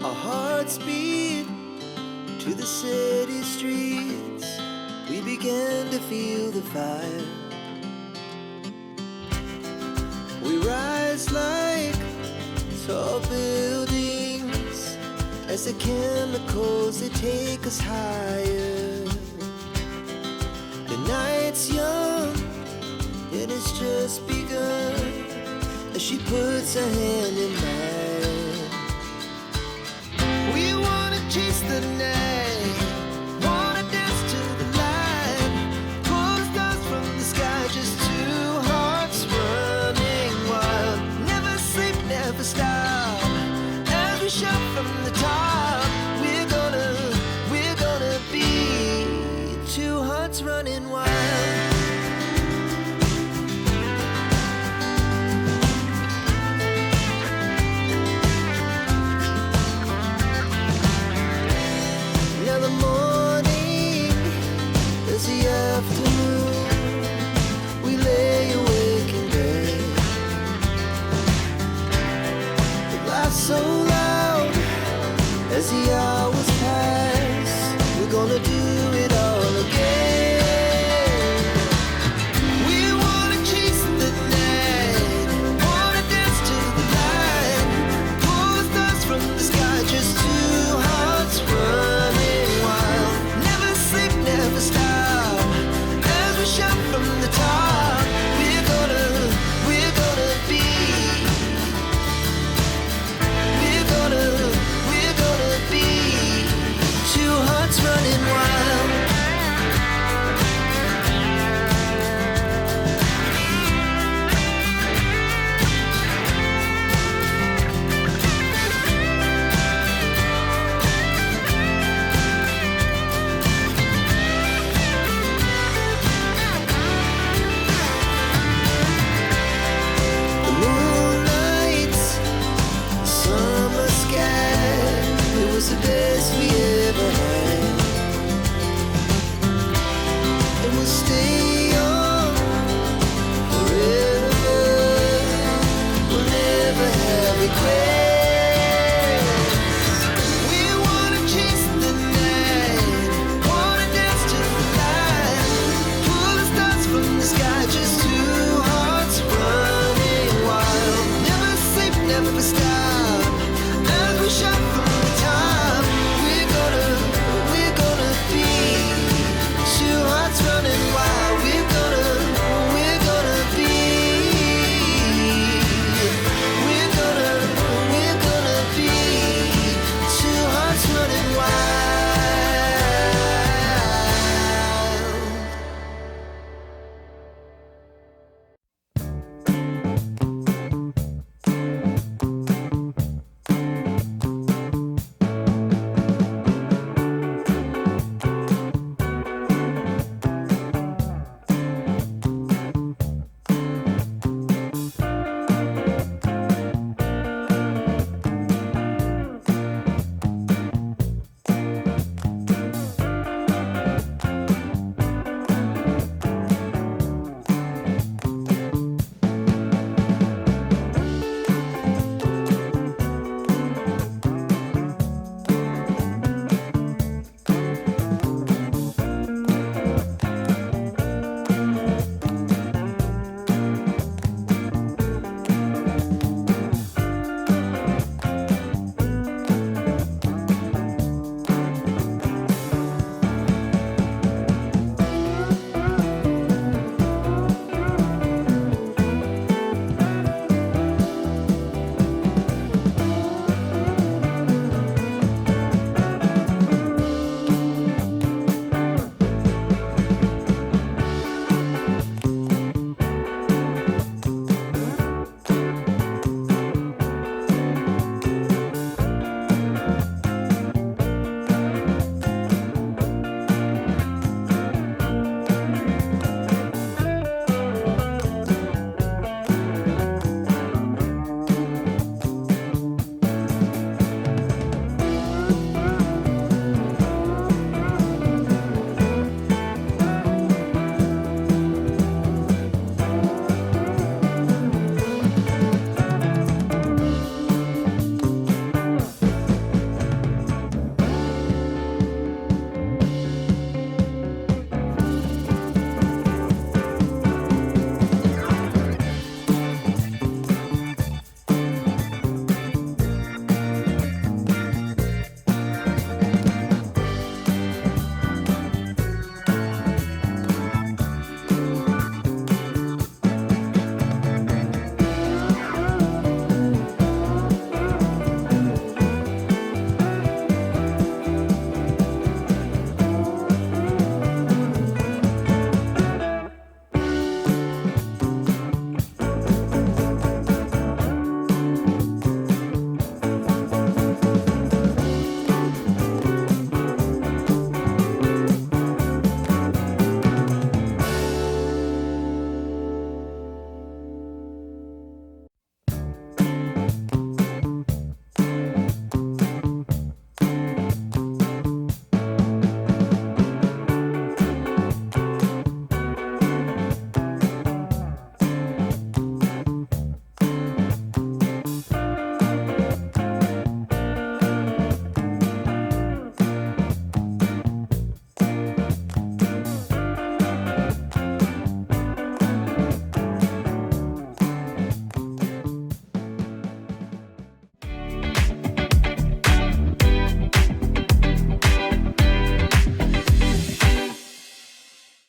Our hearts beat to the city streets. We began to feel the fire. We rise like tall buildings as the chemicals, they take us higher. The night's young and it's just begun as she puts her hand in mine. We wanna chase the night, wanna dance to the light, pull the stars from the sky, just two hearts running wild. Never sleep, never stop, as we shout from the top. We're gonna be two hearts running wild. Now the morning is the afternoon. We lay awake in bed. The laughs so loud as the hours